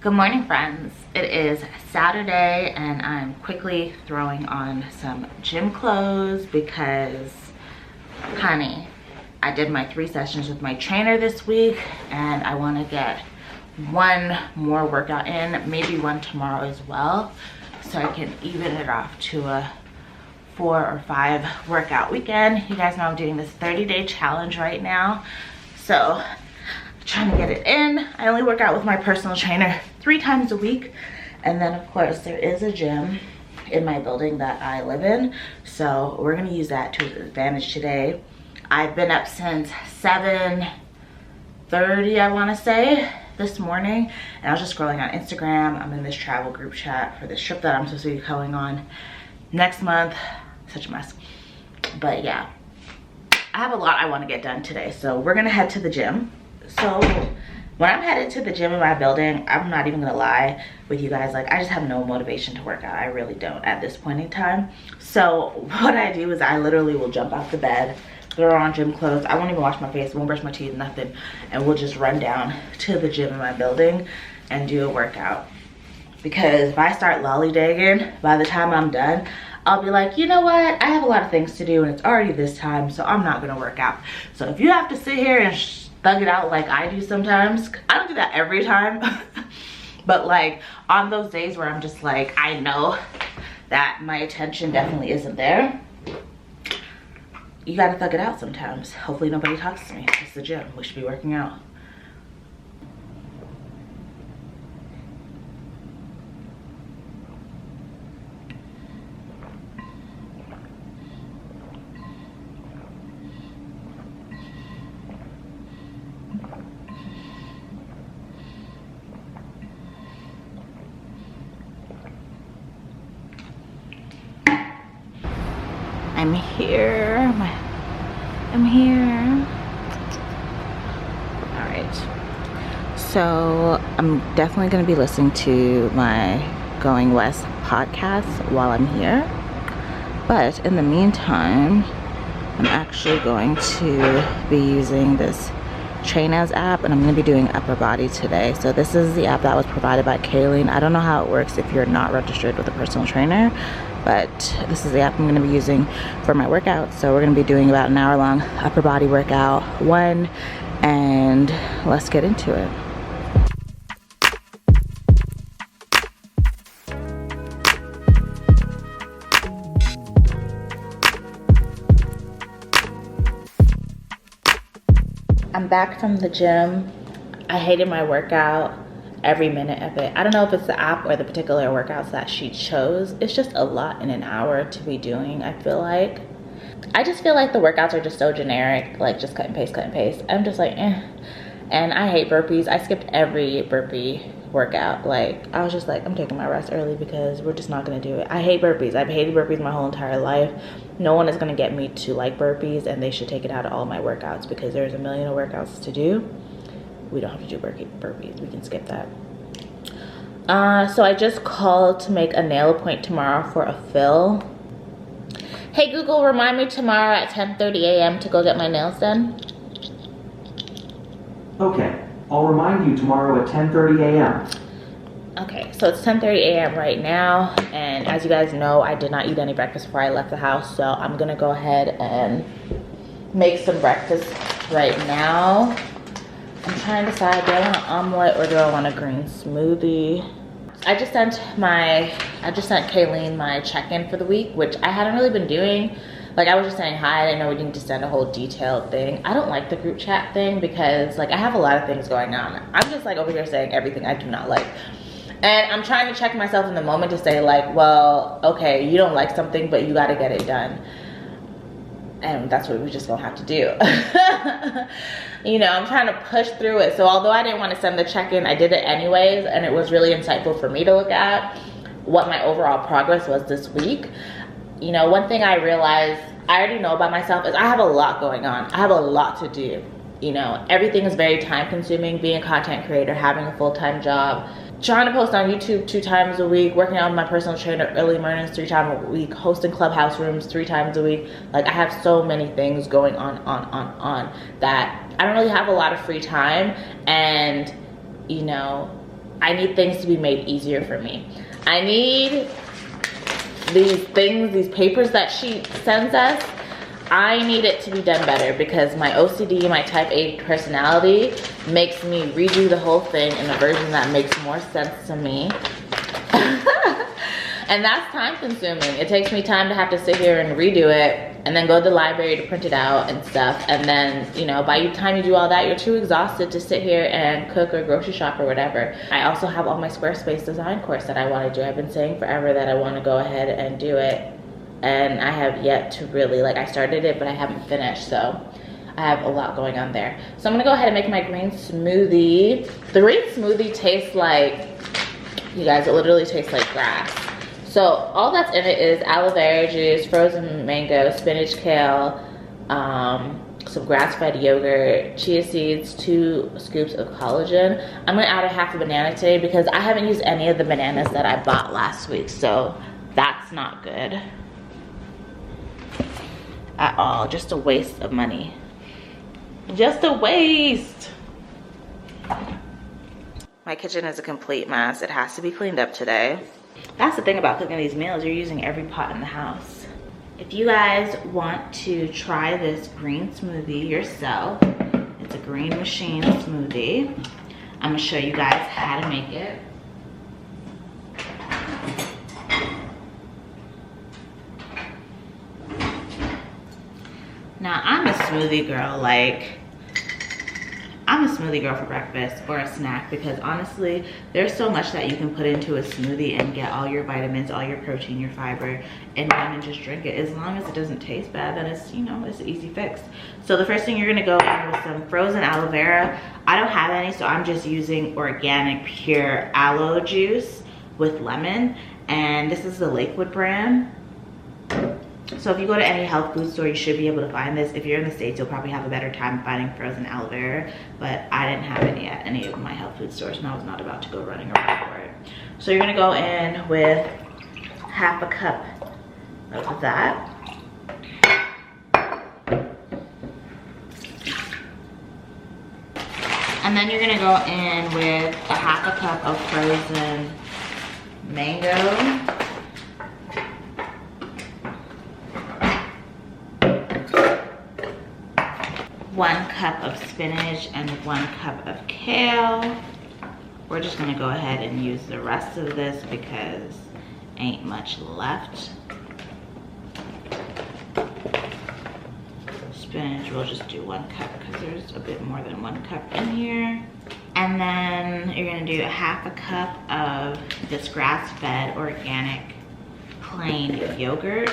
Good morning, friends. It is Saturday and I'm quickly throwing on some gym clothes because, honey, I did my 3 sessions with my trainer this week and I want to get one more workout in, maybe one tomorrow as well, so I can even it off to a 4 or 5 workout weekend. You guys know I'm doing this 30-day challenge right now, so trying to get it in. I only work out with my personal trainer 3 times a week, and then of course there is a gym in my building that I live in, so we're gonna use that to its advantage today. I've been up since 7:30, I want to say, this morning, and I was just scrolling on Instagram. I'm in this travel group chat for this trip that I'm supposed to be going on next month. Such a mess, but yeah, I have a lot I want to get done today, so we're gonna head to the gym. So when I'm headed to the gym in my building, I'm not even gonna lie with you guys, like I just have no motivation to work out. I really don't at this point in time. So what I do is I literally will jump out the bed, throw on gym clothes. I won't even wash my face, won't brush my teeth, nothing, and we'll just run down to the gym in my building and do a workout. Because if I start lollygagging, by the time I'm done, I'll be like, you know what, I have a lot of things to do and it's already this time, so I'm not gonna work out. So if you have to sit here and thug it out like I do sometimes, I don't do that every time, but like on those days where I'm just like, I know that my attention definitely isn't there, you gotta thug it out sometimes. Hopefully nobody talks to me. It's the gym, we should be working out. I'm here. I'm here. All right. So I'm definitely going to be listening to my Going West podcast while I'm here. But in the meantime, I'm actually going to be using this Trainers app, and I'm going to be doing upper body today. So this is the app that was provided by Kayleen. I don't know how it works if you're not registered with a personal trainer, but this is the app I'm going to be using for my workout. So we're going to be doing about an hour-long upper body workout one, and let's get into it. I'm back from the gym. I hated my workout, every minute of it. I don't know if it's the app or the particular workouts that she chose. It's just a lot in an hour to be doing, I feel like. I just feel like the workouts are just so generic, like just cut and paste, cut and paste. I'm just like, eh. And I hate burpees. I skipped every burpee workout. Like, I was just like, I'm taking my rest early because we're just not gonna do it. I hate burpees. I've hated burpees my whole entire life. No one is gonna get me to like burpees, and they should take it out of all my workouts because there's a million of workouts to do. We don't have to do burpees. We can skip that. So I just called to make a nail appointment tomorrow for a fill. Hey Google, remind me tomorrow at 10:30 a.m. to go get my nails done. Okay, I'll remind you tomorrow at 10:30 a.m. Okay, so it's 10:30 a.m. right now, and as you guys know, I did not eat any breakfast before I left the house, so I'm gonna go ahead and make some breakfast right now. I'm trying to decide, do I want an omelet or do I want a green smoothie? I just sent Kayleen my check-in for the week, which I hadn't really been doing. Like, I was just saying hi. I didn't know we needed to send a whole detailed thing. I don't like the group chat thing because, like, I have a lot of things going on. I'm just, like, over here saying everything I do not like. And I'm trying to check myself in the moment to say, like, well, okay, you don't like something, but you got to get it done. And that's what we just gonna have to do. You know, I'm trying to push through it. So although I didn't want to send the check-in, I did it anyways, and it was really insightful for me to look at what my overall progress was this week. You know, one thing I realized I already know about myself is I have a lot going on. I have a lot to do. You know, everything is very time consuming, being a content creator, having a full-time job, trying to post on YouTube 2 times a week, working out with my personal trainer early mornings 3 times a week, hosting clubhouse rooms 3 times a week. Like, I have so many things going on that I don't really have a lot of free time. And, you know, I need things to be made easier for me. I need these things, these papers that she sends us, I need it to be done better because my OCD, my type A personality makes me redo the whole thing in a version that makes more sense to me. And that's time consuming. It takes me time to have to sit here and redo it and then go to the library to print it out and stuff. And then, you know, by the time you do all that, you're too exhausted to sit here and cook or grocery shop or whatever. I also have all my Squarespace design course that I want to do. I've been saying forever that I want to go ahead and do it. And I have yet to really, like, I started it, but I haven't finished. So I have a lot going on there. So I'm gonna go ahead and make my green smoothie. The green smoothie tastes like, you guys, it literally tastes like grass. So all that's in it is aloe vera juice, frozen mango, spinach, kale, some grass-fed yogurt, chia seeds, 2 scoops of collagen. I'm gonna add a half a banana today because I haven't used any of the bananas that I bought last week, so that's not good at all. Just a waste of money. Just a waste. My kitchen is a complete mess. It has to be cleaned up today. That's the thing about cooking these meals, you're using every pot in the house. If you guys want to try this green smoothie yourself, it's a green machine smoothie. I'm gonna show you guys how to make it. Now, I'm a smoothie girl, like, I'm a smoothie girl for breakfast or a snack because honestly, there's so much that you can put into a smoothie and get all your vitamins, all your protein, your fiber, and then and just drink it. As long as it doesn't taste bad, then it's, you know, it's an easy fix. So the first thing you're gonna go in with some frozen aloe vera. I don't have any, so I'm just using organic pure aloe juice with lemon. And this is the Lakewood brand. So if you go to any health food store, you should be able to find this. If you're in the States, you'll probably have a better time finding frozen aloe vera, but I didn't have any at any of my health food stores and I was not about to go running around for it. So you're gonna go in with half a cup of that. And then you're gonna go in with a half a cup of frozen mango. 1 cup of spinach and 1 cup of kale. We're just gonna go ahead and use the rest of this because ain't much left. Spinach, we'll just do 1 cup because there's a bit more than 1 cup in here. And then you're gonna do a half a cup of this grass-fed organic plain yogurt.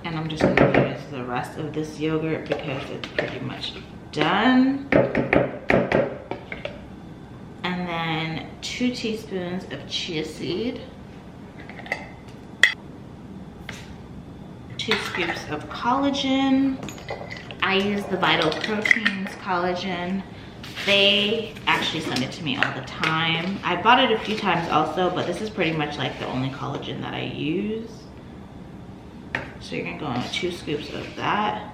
And I'm just gonna use the rest of this yogurt because it's pretty much done. And then 2 teaspoons of chia seed. 2 scoops of collagen. I use the Vital Proteins collagen. They actually send it to me all the time. I bought it a few times also, but this is pretty much like the only collagen that I use. So you're gonna go in with 2 scoops of that.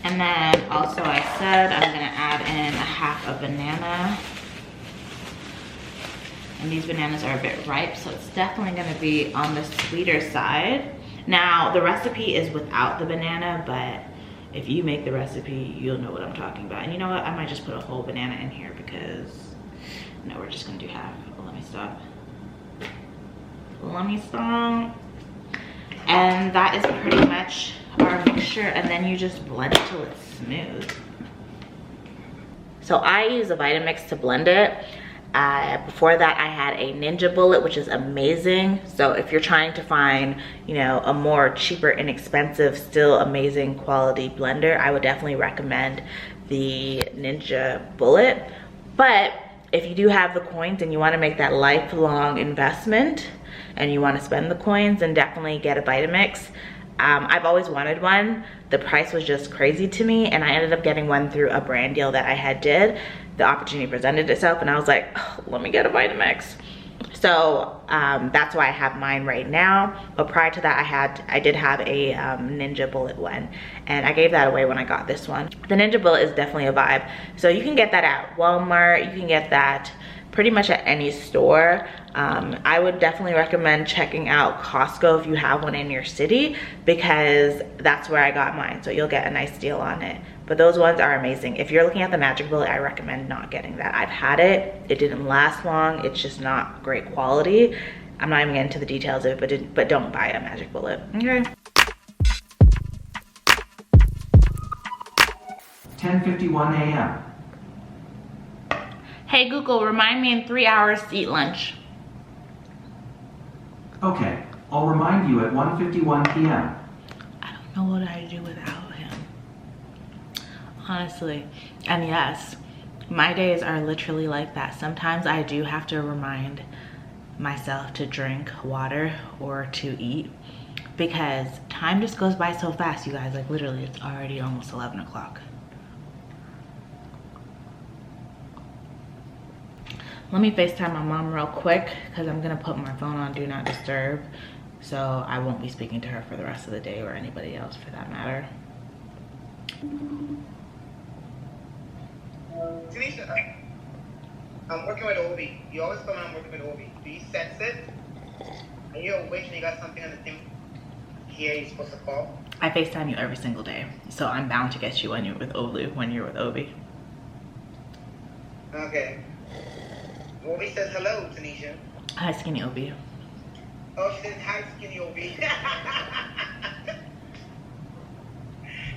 And then also I said I'm gonna add in a half a banana. And these bananas are a bit ripe, so it's definitely gonna be on the sweeter side. Now, the recipe is without the banana, but if you make the recipe, you'll know what I'm talking about. And you know what, I might just put a whole banana in here because, no, we're just gonna do half. Oh, let me stop. Let me stop. And that is pretty much our mixture, and then you just blend it till it's smooth. So I use a Vitamix to blend it. Before that I had a Ninja Bullet, which is amazing. So if you're trying to find, you know, a more cheaper, inexpensive, still amazing quality blender, I would definitely recommend the Ninja Bullet. But if you do have the coins and you want to make that lifelong investment and you want to spend the coins, then definitely get a Vitamix. I've always wanted one. The price was just crazy to me, and I ended up getting one through a brand deal that I had did. the opportunity presented itself and I was like, oh, let me get a Vitamix. So that's why I have mine right now. But prior to that, I did have a Ninja Bullet one, and I gave that away when I got this one. The Ninja Bullet is definitely a vibe. So you can get that at Walmart. You can get that pretty much at any store. I would definitely recommend checking out Costco if you have one in your city, because that's where I got mine. So you'll get a nice deal on it. But those ones are amazing. If you're looking at the Magic Bullet, I recommend not getting that. I've had it. It didn't last long. It's just not great quality. I'm not even getting into the details of it, but don't buy a Magic Bullet. Okay. 10:51 a.m. Hey Google, remind me in 3 hours to eat lunch. Okay, I'll remind you at 1:51 p.m. I don't know what I'd do without him, honestly. And yes, my days are literally like that. Sometimes I do have to remind myself to drink water or to eat, because time just goes by so fast, you guys. Like literally, it's already almost 11 o'clock. Let me FaceTime my mom real quick, because I'm gonna put my phone on Do Not Disturb, so I won't be speaking to her for the rest of the day, or anybody else for that matter. Tanisha, I'm working with Obi. You always come on working with Obi. Do you sense it? Are you awake and you got something on the thing here you're supposed to call? I FaceTime you every single day, so I'm bound to get you when you're with Olu, when you're with Obi. Okay. Obi says hello, Tanisha. Hi, Skinny Obi. Oh, she says hi, Skinny Obi.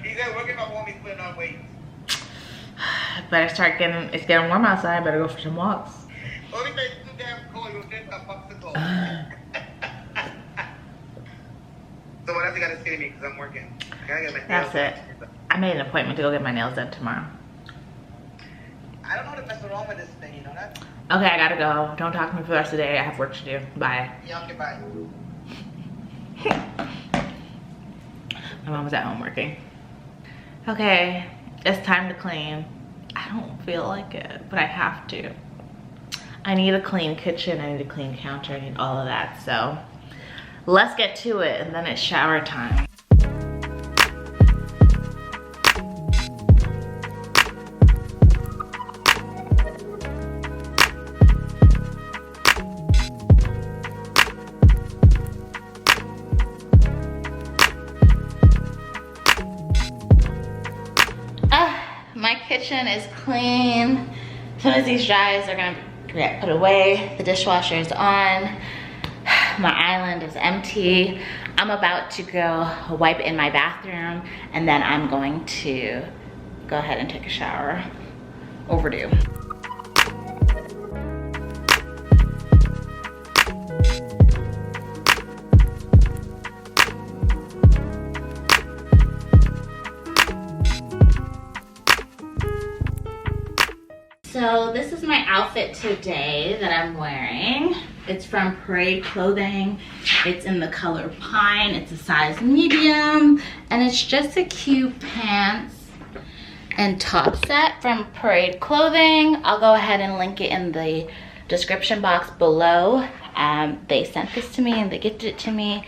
He said working from home, he's putting on weight. Better start getting, it's getting warm outside, better go for some walks. Obi said it's too damn cold, you'll get a popsicle. So what else you gotta say to me, because I'm working? I gotta get my nails That's it. I made an appointment to go get my nails done tomorrow. I don't know what the mess wrong with this thing, you know that? Okay, I gotta go. Don't talk to me for the rest of the day. I have work to do. Bye. Yeah, okay, bye. My mom was at home working. Okay, it's time to clean. I don't feel like it, but I have to. I need a clean kitchen. I need a clean counter. I need all of that. So let's get to it, and then it's shower time. My kitchen is clean. As soon as these dries, they're gonna get put away. The dishwasher is on. My island is empty. I'm about to go wipe in my bathroom, and then I'm going to go ahead and take a shower. Overdue. So this is my outfit today that I'm wearing. It's from Parade Clothing. It's in the color pine. It's a size medium, and it's just a cute pants and top set from Parade Clothing. I'll go ahead and link it in the description box below. They sent this to me and they gifted it to me,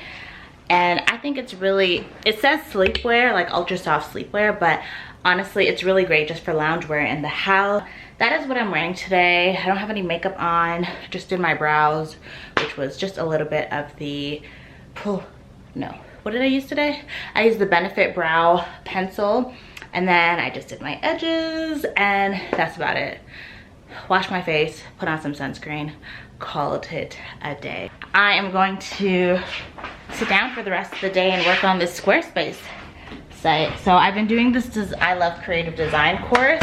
and I think it's really, it says sleepwear, like ultra soft sleepwear, but honestly it's really great just for loungewear in the house. That is what I'm wearing today. I don't have any makeup on, just did my brows, which was just a little bit of the what did I use today? I used the Benefit Brow Pencil, and then I just did my edges, and that's about it. Wash my face, put on some sunscreen, called it a day. I am going to sit down for the rest of the day and work on this Squarespace site. So I've been doing this I Love Creative Design course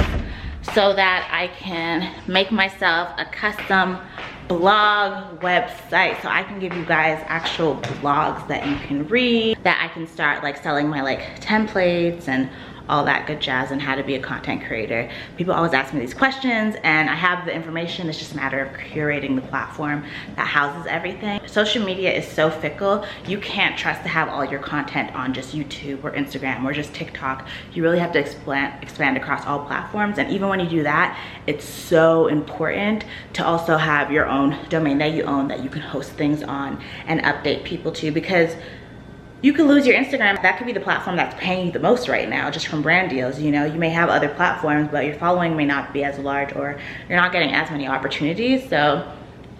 so that I can make myself a custom blog website, so I can give you guys actual blogs that you can read, that I can start like selling my like templates and all that good jazz and how to be a content creator. People always ask me these questions and I have the information. It's just a matter of curating the platform that houses everything. Social media is so fickle. You can't trust to have all your content on just YouTube or Instagram or just TikTok. You really have to expand across all platforms. And even when you do that, it's so important to also have your own domain that you own that you can host things on and update people to, because you could lose your Instagram. That could be the platform that's paying you the most right now, just from brand deals. You know, you may have other platforms, but your following may not be as large, or you're not getting as many opportunities. So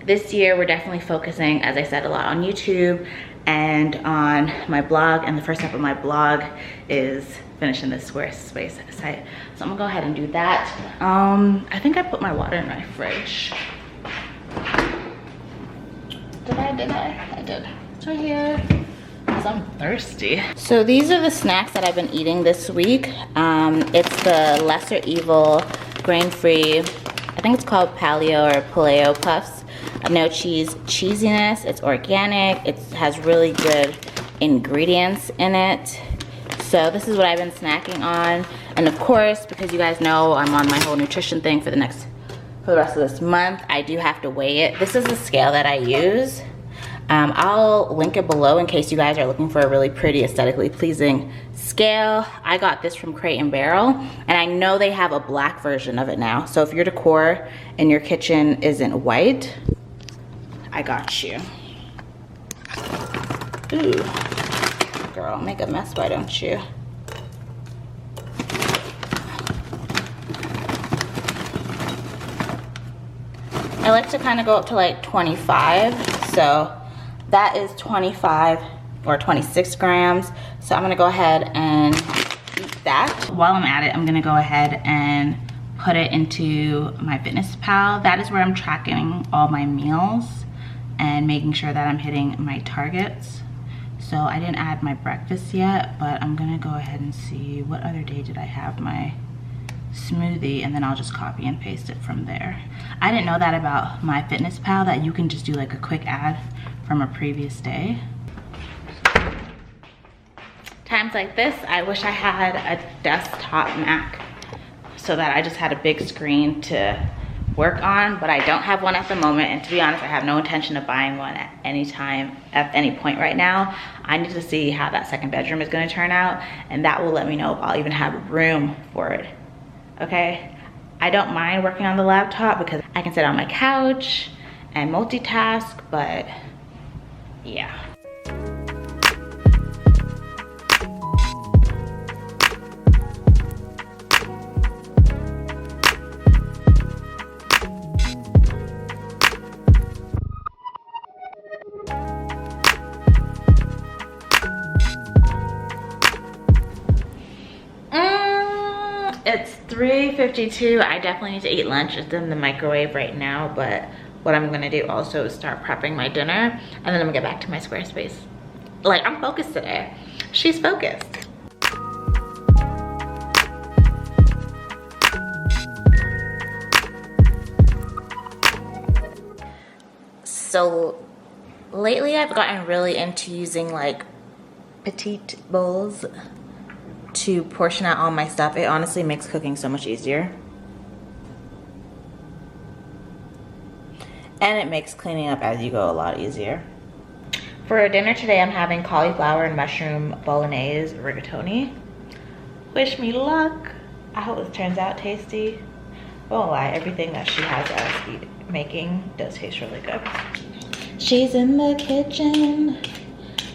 this year we're definitely focusing, as I said, a lot on YouTube and on my blog. And the first step of my blog is finishing this Squarespace site. So I'm gonna go ahead and do that. I think I put my water in my fridge. Did I? I did. It's right here. I'm thirsty. So these are the snacks that I've been eating this week. It's the Lesser Evil grain-free, I think it's called Paleo or Paleo Puffs. No cheese cheesiness. It's organic. It has really good ingredients in it. So this is what I've been snacking on. And of course, because you guys know I'm on my whole nutrition thing for the rest of this month, I do have to weigh it. This is the scale that I use. I'll link it below in case you guys are looking for a really pretty, aesthetically pleasing scale. I got this from Crate & Barrel, and I know they have a black version of it now. So if your decor in your kitchen isn't white, I got you. Ooh, girl, make a mess, why don't you? I like to kind of go up to like 25, so that is 25 or 26 grams. So I'm gonna go ahead and eat that. While I'm at it, I'm gonna go ahead and put it into my Fitness Pal. That is where I'm tracking all my meals and making sure that I'm hitting my targets. So I didn't add my breakfast yet, but I'm gonna go ahead and see what other day did I have my smoothie, and then I'll just copy and paste it from there. I didn't know that about my Fitness Pal, that you can just do like a quick ad from a previous day. Times like this, I wish I had a desktop Mac so that I just had a big screen to work on, but I don't have one at the moment, and to be honest, I have no intention of buying one at any time, at any point right now. I need to see how that second bedroom is gonna turn out, and that will let me know if I'll even have room for it, okay? I don't mind working on the laptop because I can sit on my couch and multitask, but yeah. It's 3:52. I definitely need to eat lunch. It's in the microwave right now, but what I'm gonna do also is start prepping my dinner, and then I'm gonna get back to my Squarespace. Like, I'm focused today. She's focused. So lately I've gotten really into using like petite bowls to portion out all my stuff. It honestly makes cooking so much easier. And it makes cleaning up as you go a lot easier. For dinner today, I'm having cauliflower and mushroom Bolognese rigatoni. Wish me luck. I hope this turns out tasty. Won't lie, everything that she has us making does taste really good. She's in the kitchen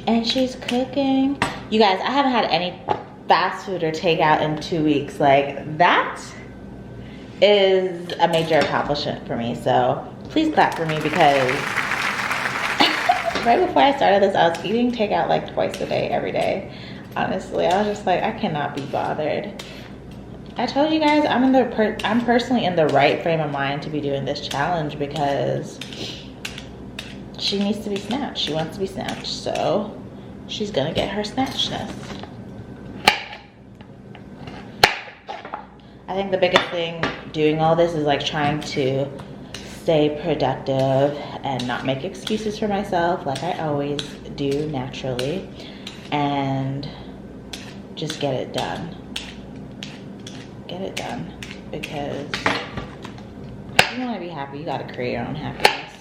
and she's cooking. You guys, I haven't had any fast food or takeout in 2 weeks. Like, that is a major accomplishment for me. So please clap for me, because right before I started this, I was eating takeout like twice a day, every day. Honestly, I was just like, I cannot be bothered. I told you guys I'm personally in the right frame of mind to be doing this challenge, because she needs to be snatched. She wants to be snatched, so she's gonna get her snatchness. I think the biggest thing doing all this is like trying to stay productive and not make excuses for myself like I always do naturally, and just get it done. get it done, because if you want to be happy, you got to create your own happiness.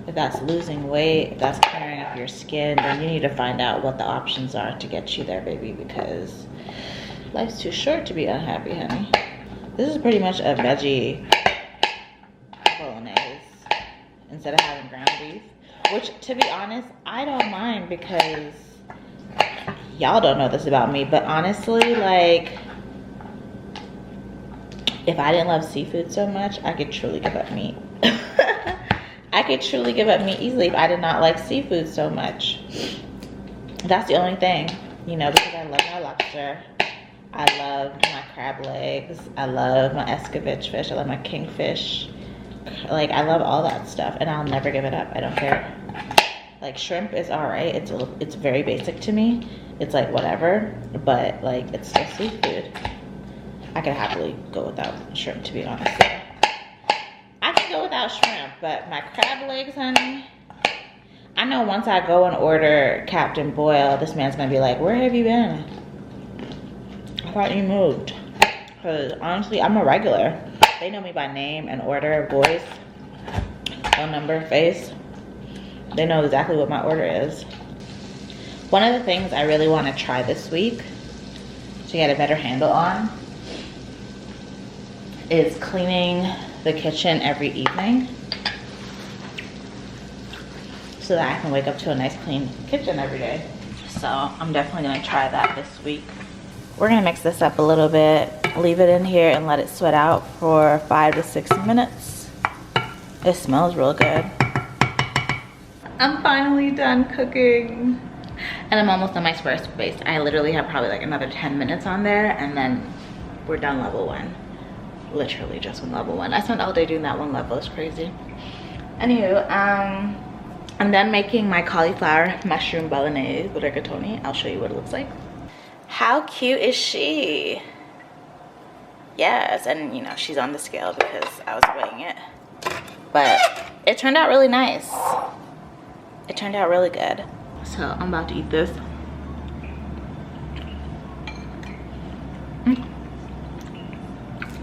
If that's losing weight, if that's clearing up your skin, then you need to find out what the options are to get you there, baby, because life's too short to be unhappy, honey. This is pretty much a veggie Bolognese instead of having ground beef, which, to be honest, I don't mind, because y'all don't know this about me, but honestly, like, if I didn't love seafood so much, I could truly give up meat. I could truly give up meat easily if I did not like seafood so much. That's the only thing, you know, because I love my lobster. I love my crab legs. I love my escovitch fish. I love my kingfish. Like, I love all that stuff, and I'll never give it up. I don't care. Like, shrimp is all right. It's very basic to me. It's like whatever, but like, it's still seafood. I could happily go without shrimp, to be honest. I can go without shrimp, but my crab legs, honey, I know once I go and order Captain Boyle, this man's gonna be like, where have you been? I thought you moved. Because honestly, I'm a regular. They know me by name and order, voice, phone number, face. They know exactly what my order is. One of the things I really want to try this week to get a better handle on is cleaning the kitchen every evening, so that I can wake up to a nice clean kitchen every day. So I'm definitely gonna try that this week. We're gonna mix this up a little bit, leave it in here and let it sweat out for 5 to 6 minutes. It smells real good. I'm finally done cooking. And I'm almost on my Squarespace. I literally have probably like another 10 minutes on there, and then we're done level 1. Literally just on level 1. I spent all day doing that one level. It's crazy. Anywho, I'm done making my cauliflower mushroom bolognese with rigatoni. I'll show you what it looks like. How cute is she? Yes, and you know, she's on the scale because I was weighing it. But it turned out really nice. It turned out really good. So I'm about to eat this.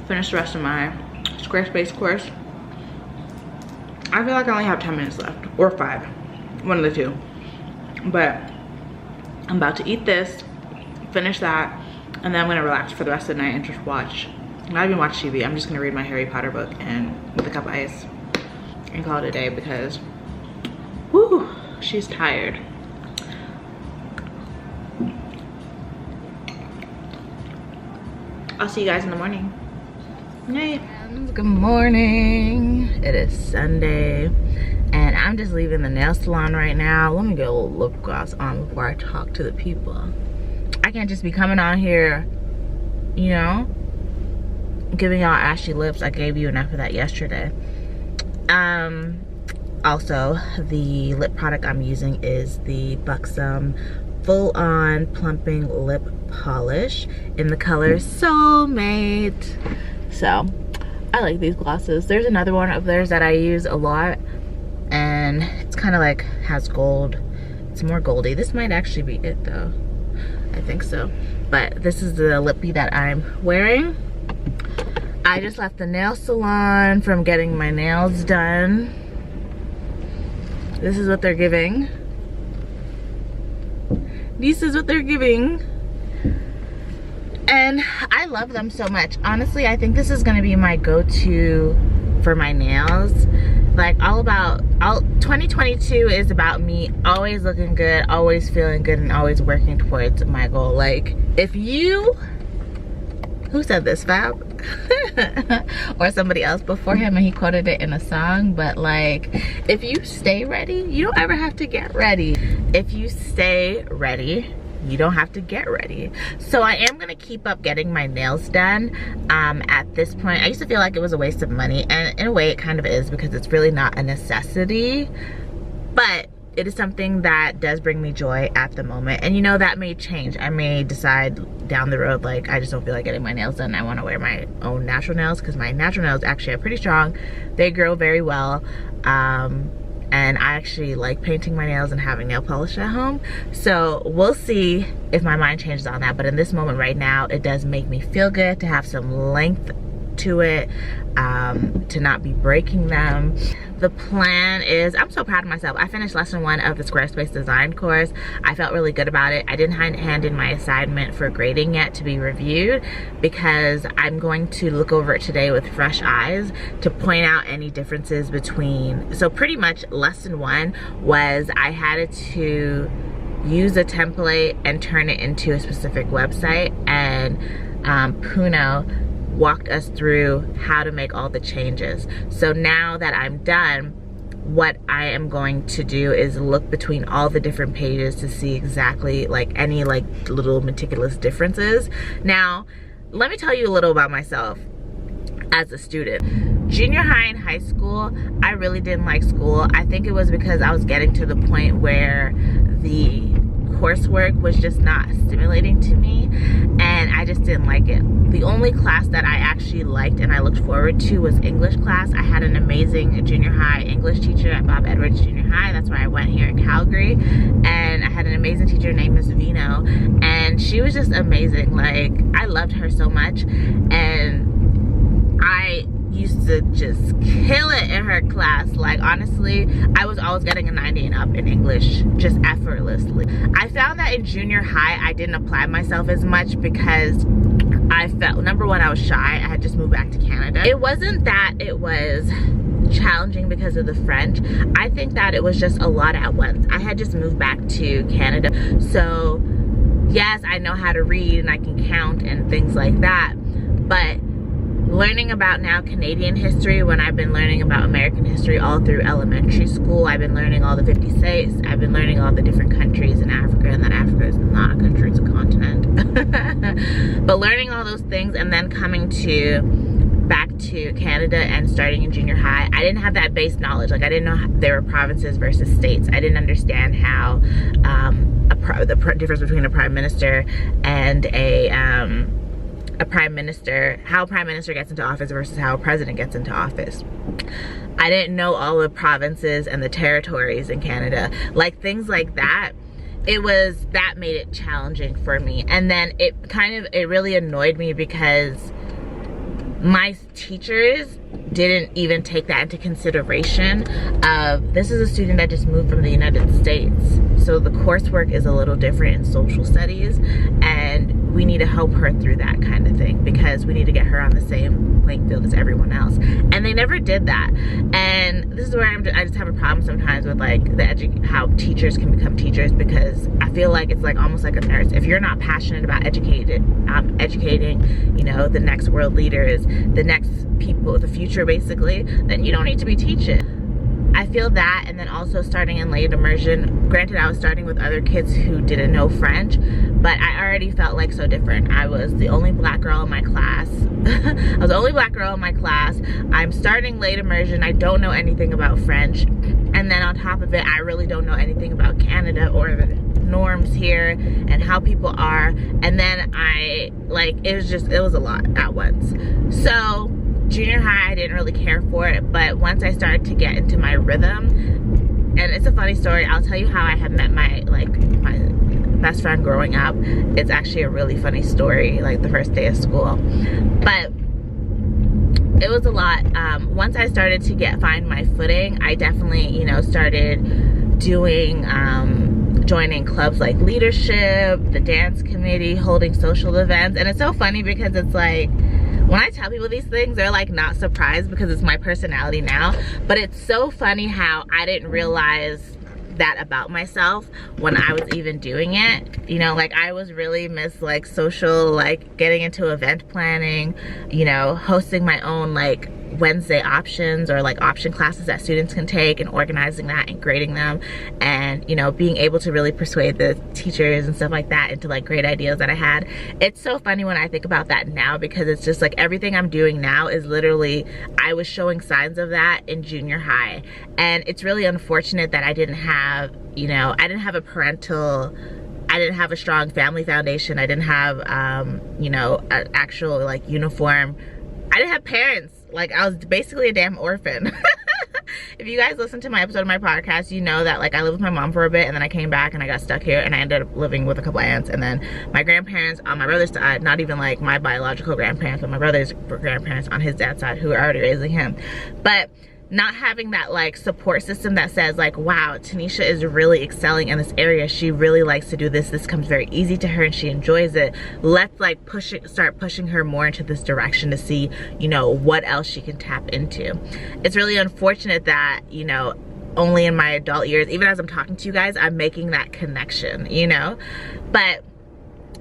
Finish the rest of my Squarespace course. I feel like I only have 10 minutes left, or 5, one of the two. But I'm about to eat this, finish that, and then I'm gonna relax for the rest of the night and just watch. Not even watch TV. I'm just gonna read my Harry Potter book and with a cup of ice and call it a day, because whoo, she's tired. I'll see you guys in the morning. Night. Good morning. It is Sunday and I'm just leaving the nail salon right now. Let me get a little lip gloss on before I talk to the people. I can't just be coming on here, you know, giving y'all ashy lips. I gave you enough of that yesterday. Also, the lip product I'm using is the Buxom full-on plumping lip polish in the color Soulmate. So I like these glosses. There's another one of theirs that I use a lot, and it's kind of like has gold. It's more goldy. This might actually be it though. I think so. But this is the lippy that I'm wearing. I just left the nail salon from getting my nails done. This is what they're giving. This is what they're giving. And I love them so much. Honestly, I think this is gonna be my go-to for my nails. Like 2022 is about me always looking good, always feeling good, and always working towards my goal. Like, if you, who said this, Fab? Or somebody else before him, and he quoted it in a song, but like, if you stay ready, you don't ever have to get ready. If you stay ready, you don't have to get ready. So I am gonna keep up getting my nails done. At this point, I used to feel like it was a waste of money, and in a way it kind of is, because it's really not a necessity, but it is something that does bring me joy at the moment. And you know, that may change. I may decide down the road, like, I just don't feel like getting my nails done. I want to wear my own natural nails, because my natural nails actually are pretty strong. They grow very well. and I actually like painting my nails and having nail polish at home. So we'll see if my mind changes on that, but in this moment right now, it does make me feel good to have some length to it, to not be breaking them. The plan is, I'm so proud of myself. I finished lesson 1 of the Squarespace design course. I felt really good about it. I didn't hand in my assignment for grading yet to be reviewed, because I'm going to look over it today with fresh eyes to point out any differences between, so pretty much lesson 1 was I had to use a template and turn it into a specific website, and Puno walked us through how to make all the changes. So now that I'm done, what I am going to do is look between all the different pages to see exactly like any like little meticulous differences. Now, let me tell you a little about myself as a student. Junior high and high school, I really didn't like school. I think it was because I was getting to the point where the coursework was just not stimulating to me, and I just didn't like it. The only class that I actually liked and I looked forward to was English class. I had an amazing junior high English teacher at Bob Edwards Junior High. That's where I went here in Calgary, and I had an amazing teacher named Miss Vino, and she was just amazing. Like, I loved her so much, and I used to just kill it in her class. Like, honestly, I was always getting a 90 and up in English, just effortlessly. I found that in junior high, I didn't apply myself as much because I felt, number one, I was shy. I had just moved back to Canada. It wasn't that it was challenging because of the French. I think that it was just a lot at once. I had just moved back to Canada. So yes, I know how to read and I can count and things like that, but learning about now Canadian history when I've been learning about American history all through elementary school. I've been learning all the 50 states. I've been learning all the different countries in Africa, and that Africa is not a country, it's a continent. But learning all those things and then coming back to Canada and starting in junior high, I didn't have that base knowledge. Like, I didn't know how there were provinces versus states. I didn't understand how the difference between a prime minister and a prime minister, how a prime minister gets into office versus how a president gets into office. I didn't know all the provinces and the territories in Canada, like things like that. That made it challenging for me. And then it really annoyed me because my teachers didn't even take that into consideration of, this is a student that just moved from the United States. So the coursework is a little different in social studies, and we need to help her through that kind of thing because we need to get her on the same playing field as everyone else. And they never did that. And this is where I just have a problem sometimes with like how teachers can become teachers, because I feel like it's like almost like a nurse. If you're not passionate about educating, you know, the next world leaders, the next people, the future basically, then you don't need to be teaching. I feel that, and then also starting in late immersion, granted I was starting with other kids who didn't know French, but I already felt like so different. I was the only black girl in my class. I was the only black girl in my class. I'm starting late immersion. I don't know anything about French. And then on top of it, I really don't know anything about Canada or the norms here and how people are. And then it was a lot at once. So junior high, I didn't really care for it, but once I started to get into my rhythm, and it's a funny story, I'll tell you how I had met my best friend growing up. It's actually a really funny story, like the first day of school. But it was a lot. Once I started to find my footing, I definitely, you know, started doing, joining clubs like leadership, the dance committee, holding social events. And it's so funny because it's like, when I tell people these things, they're like not surprised because it's my personality now. But it's so funny how I didn't realize that about myself when I was even doing it. You know, like I was really like social, like getting into event planning, you know, hosting my own like Wednesday options or like option classes that students can take and organizing that and grading them, and you know, being able to really persuade the teachers and stuff like that into like great ideas that I had. It's so funny when I think about that now, because it's just like everything I'm doing now is literally, I was showing signs of that in junior high. And it's really unfortunate that I didn't have, you know, I didn't have a strong family foundation. I didn't have you know, an actual like uniform. I didn't have parents. Like, I was basically a damn orphan. if you guys listen to my episode of my podcast, you know that like I lived with my mom for a bit and then I came back and I got stuck here and I ended up living with a couple aunts, and then my grandparents on my brother's side, not even like my biological grandparents, but my brother's grandparents on his dad's side who were already raising him. But not having that like support system that says like, wow, Tanisha is really excelling in this area, she really likes to do this, this comes very easy to her and she enjoys it, let's like start pushing her more into this direction to see, you know, what else she can tap into. It's really unfortunate that, you know, only in my adult years, even as I'm talking to you guys, I'm making that connection, you know. But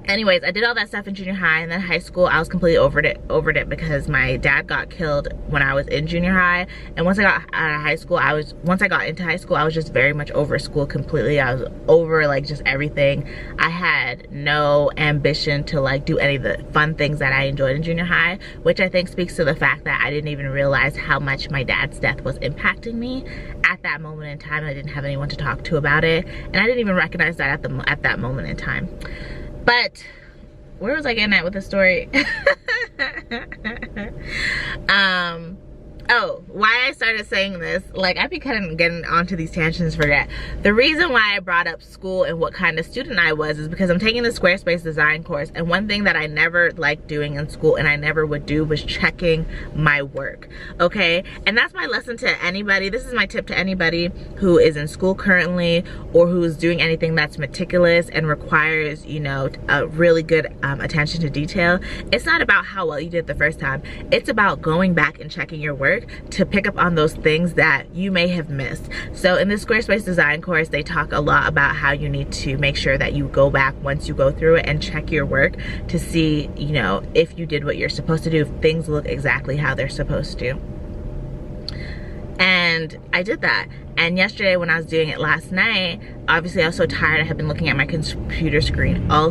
anyways, I did all that stuff in junior high, and then high school I was completely over it because my dad got killed when I was in junior high. And once I got out of high school, once I got into high school, I was just very much over school completely. I was over like just everything. I had no ambition to like do any of the fun things that I enjoyed in junior high, which I think speaks to the fact that I didn't even realize how much my dad's death was impacting me at that moment in time. I didn't have anyone to talk to about it, and I didn't even recognize that at that moment in time. But where was I getting at with the story? Oh, why I started saying this, like I be kind of getting onto these tangents, forget. The reason why I brought up school and what kind of student I was is because I'm taking the Squarespace design course, and one thing that I never liked doing in school and I never would do was checking my work, okay? And that's my lesson to anybody. This is my tip to anybody who is in school currently or who is doing anything that's meticulous and requires, you know, a really good attention to detail. It's not about how well you did the first time. It's about going back and checking your work to pick up on those things that you may have missed. So in the Squarespace design course, they talk a lot about how you need to make sure that you go back once you go through it and check your work to see, you know, if you did what you're supposed to do, if things look exactly how they're supposed to. And I did that. And yesterday when I was doing it last night, obviously I was so tired. I had been looking at my computer screen all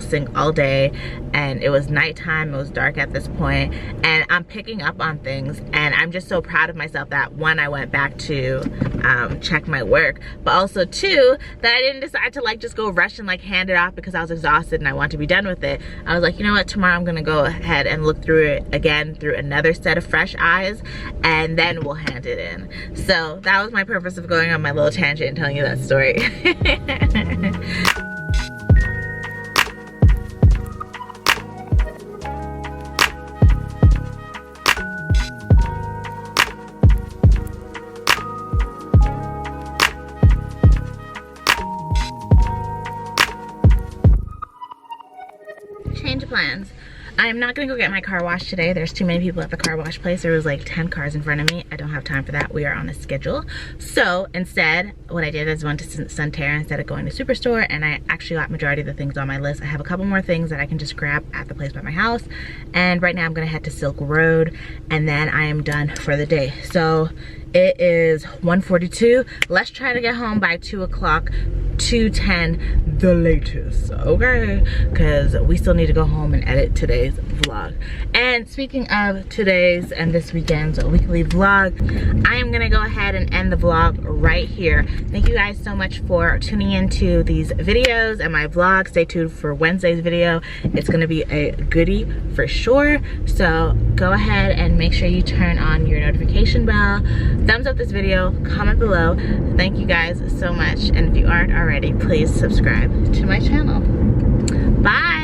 day, and it was nighttime, it was dark at this point, and I'm picking up on things, and I'm just so proud of myself that one, I went back to check my work, but also two, that I didn't decide to like just go rush and like hand it off because I was exhausted and I want to be done with it. I was like, you know what, tomorrow I'm gonna go ahead and look through it again through another set of fresh eyes, and then we'll hand it in. So that was my purpose of going on my little tangent and telling you that story. Change of plans. I'm not gonna go get my car washed today. There's too many people at the car wash place. There was like 10 cars in front of me. I don't have time for that. We are on a schedule. So instead, what I did is went to Sunterra instead of going to Superstore, and I actually got majority of the things on my list. I have a couple more things that I can just grab at the place by my house. And right now I'm gonna head to Silk Road, and then I am done for the day. So it is 1:42. Let's try to get home by 2 o'clock, 2:10 the latest, okay? Because we still need to go home and edit today's vlog. And speaking of today's and this weekend's weekly vlog, I am gonna go ahead and end the vlog right here. Thank you guys so much for tuning into these videos and my vlog. Stay tuned for Wednesday's video. It's gonna be a goodie for sure. So go ahead and make sure you turn on your notification bell. Thumbs up this video, comment below. Thank you guys so much. And if you aren't already, please subscribe to my channel. Bye.